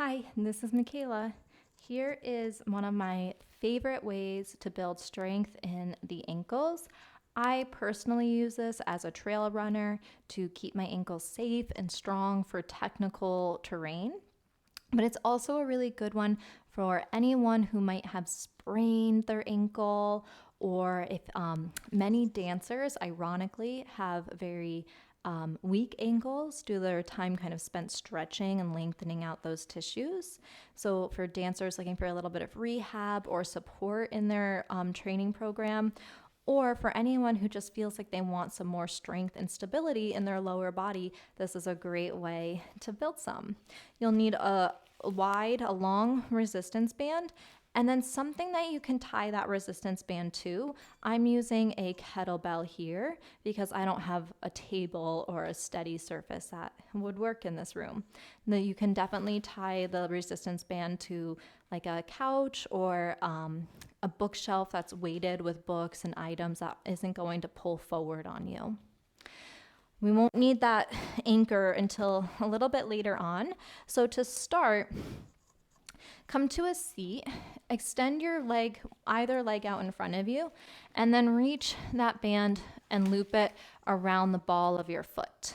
Hi, this is Michaela. Here is one of my favorite ways to build strength in the ankles. I personally use this as a trail runner to keep my ankles safe and strong for technical terrain. But it's also a really good one for anyone who might have sprained their ankle, or if many dancers, ironically, have very weak ankles due to their time kind of spent stretching and lengthening out those tissues. So, for dancers looking for a little bit of rehab or support in their training program, or for anyone who just feels like they want some more strength and stability in their lower body, this is a great way to build some. You'll need a long resistance band, and then something that you can tie that resistance band to. I'm using a kettlebell here because I don't have a table or a steady surface that would work in this room. Now, you can definitely tie the resistance band to like a couch or a bookshelf that's weighted with books and items that isn't going to pull forward on you. We won't need that anchor until a little bit later on. So to start, come to a seat, extend your leg, either leg out in front of you, and then reach that band and loop it around the ball of your foot.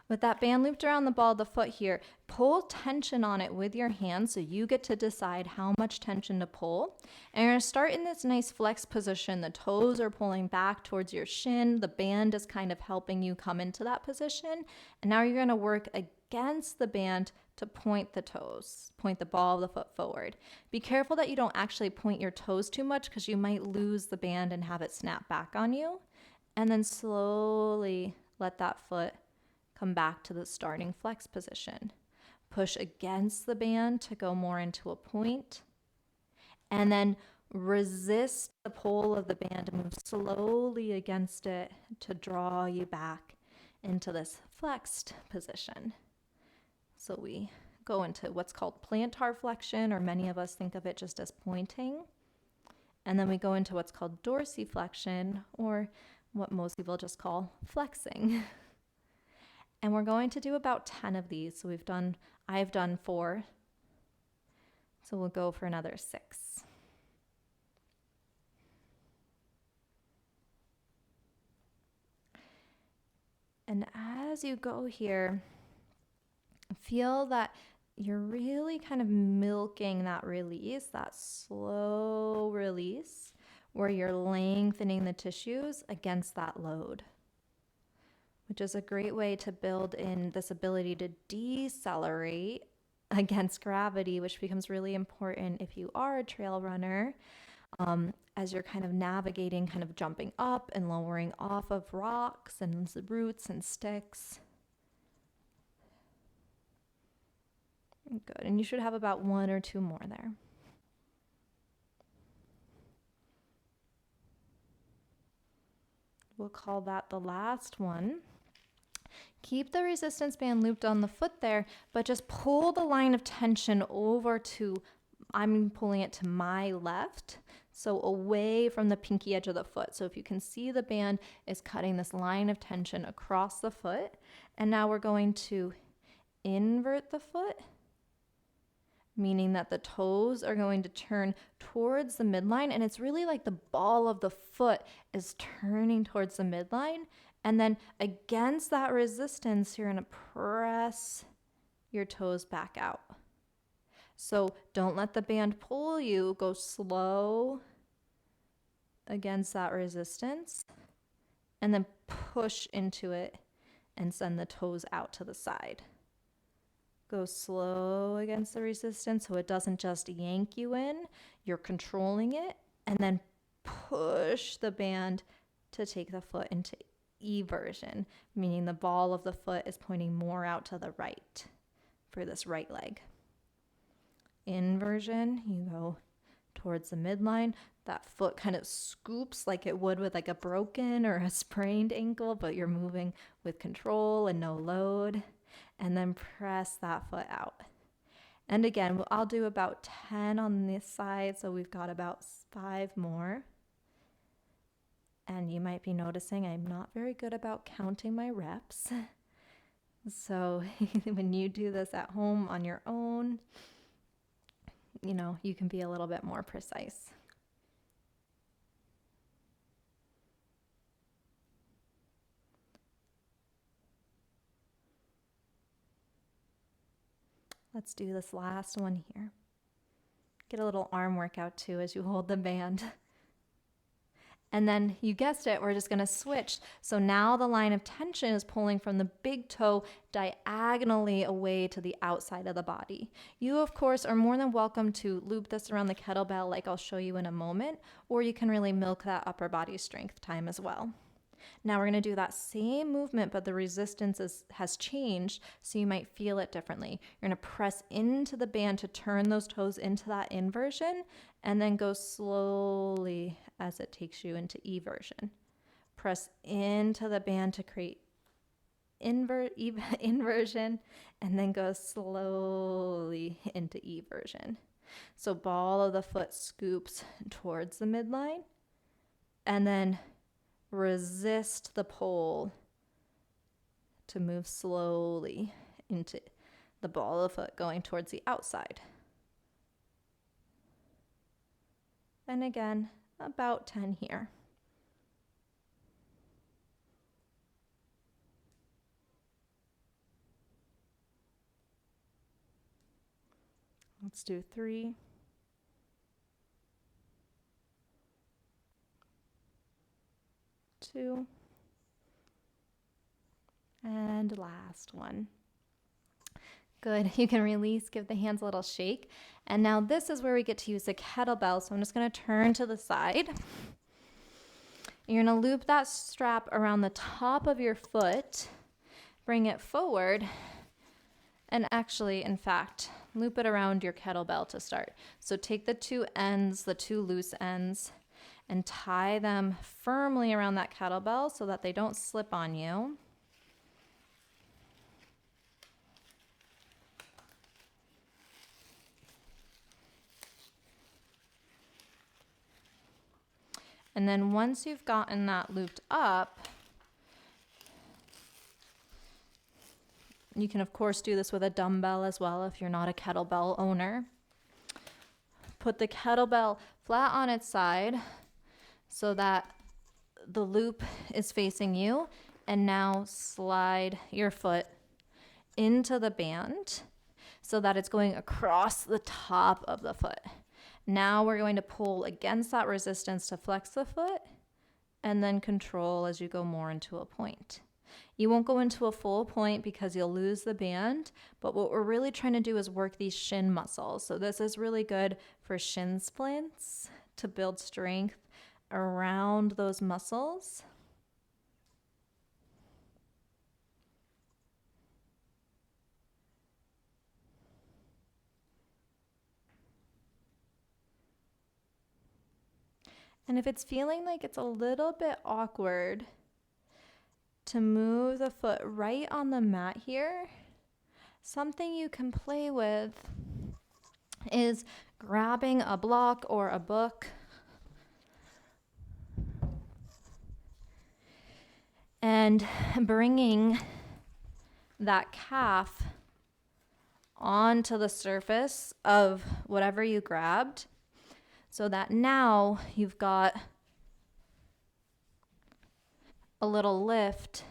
With that band looped around the ball of the foot here, pull tension on it with your hands so you get to decide how much tension to pull. And you're going to start in this nice flex position. The toes are pulling back towards your shin. The band is kind of helping you come into that position. And now you're going to work against the band to point the toes, point the ball of the foot forward. Be careful that you don't actually point your toes too much because you might lose the band and have it snap back on you. And then slowly let that foot come back to the starting flex position. Push against the band to go more into a point. And then resist the pull of the band and move slowly against it to draw you back into this flexed position. So we go into what's called plantar flexion, or many of us think of it just as pointing. And then we go into what's called dorsiflexion, or what most people just call flexing. And we're going to do about 10 of these. So I've done 4. So we'll go for another 6. And as you go here, feel that you're really kind of milking that release, that slow release, where you're lengthening the tissues against that load, which is a great way to build in this ability to decelerate against gravity, which becomes really important if you are a trail runner, as you're kind of navigating, kind of jumping up and lowering off of rocks and roots and sticks. Good, and you should have about 1 or 2 more there. We'll call that the last one. Keep the resistance band looped on the foot there, but just pull the line of tension over to, I'm pulling it to my left, so away from the pinky edge of the foot. So if you can see, the band is cutting this line of tension across the foot. And now we're going to invert the foot, meaning that the toes are going to turn towards the midline, and it's really like the ball of the foot is turning towards the midline. And then against that resistance, you're going to press your toes back out. So don't let the band pull you. Go slow against that resistance, and then push into it and send the toes out to the side. Go slow against the resistance so it doesn't just yank you in. You're controlling it, and then push the band to take the foot into eversion, meaning the ball of the foot is pointing more out to the right for this right leg. Inversion, you go towards the midline. That foot kind of scoops like it would with like a broken or a sprained ankle, but you're moving with control and no load. And then press that foot out. And again, I'll do about 10 on this side, so we've got about 5 more. And you might be noticing I'm not very good about counting my reps. So when you do this at home on your own, you can be a little bit more precise. Let's do this last one here. Get a little arm workout too as you hold the band. And then you guessed it, we're just going to switch. So now the line of tension is pulling from the big toe diagonally away to the outside of the body. You, of course, are more than welcome to loop this around the kettlebell like I'll show you in a moment, or you can really milk that upper body strength time as well. Now we're going to do that same movement, but the resistance has changed, so you might feel it differently. You're going to press into the band to turn those toes into that inversion, and then go slowly as it takes you into eversion. Press into the band to create inversion, and then go slowly into eversion. So ball of the foot scoops towards the midline, and then resist the pull to move slowly into the ball of the foot going towards the outside. And again, about 10 here. Let's do 3. 2. And last one. Good. You can release, give the hands a little shake. And now this is where we get to use the kettlebell. So I'm just going to turn to the side. You're going to loop that strap around the top of your foot, bring it forward, and actually, in fact, loop it around your kettlebell to start. So take the two ends, the two loose ends, and tie them firmly around that kettlebell so that they don't slip on you. And then once you've gotten that looped up, you can of course do this with a dumbbell as well if you're not a kettlebell owner. Put the kettlebell flat on its side so that the loop is facing you, and now slide your foot into the band so that it's going across the top of the foot. Now we're going to pull against that resistance to flex the foot, and then control as you go more into a point. You won't go into a full point because you'll lose the band, but what we're really trying to do is work these shin muscles. So this is really good for shin splints to build strength around those muscles. And if it's feeling like it's a little bit awkward to move the foot right on the mat here, something you can play with is grabbing a block or a book and bringing that calf onto the surface of whatever you grabbed, so that now you've got a little lift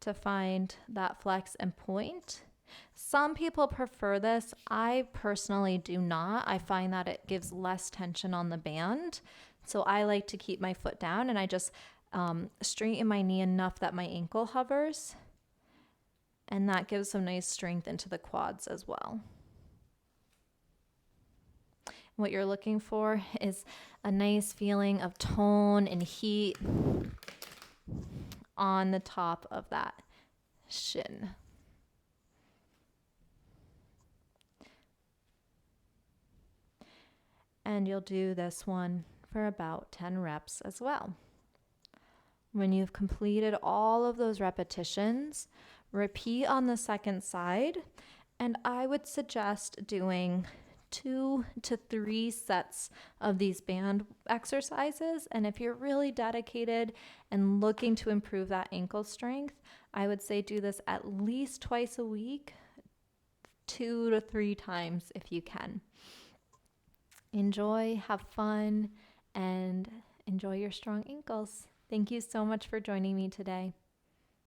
to find that flex and point. Some people prefer this. I personally do not. I find that it gives less tension on the band. So I like to keep my foot down, and I just straighten my knee enough that my ankle hovers. And that gives some nice strength into the quads as well. What you're looking for is a nice feeling of tone and heat on the top of that shin. And you'll do this one for about 10 reps as well. When you've completed all of those repetitions, repeat on the second side, and I would suggest doing 2 to 3 sets of these band exercises. And if you're really dedicated and looking to improve that ankle strength, I would say do this at least twice a week, 2 to 3 times if you can. Enjoy, have fun, and enjoy your strong ankles. Thank you so much for joining me today.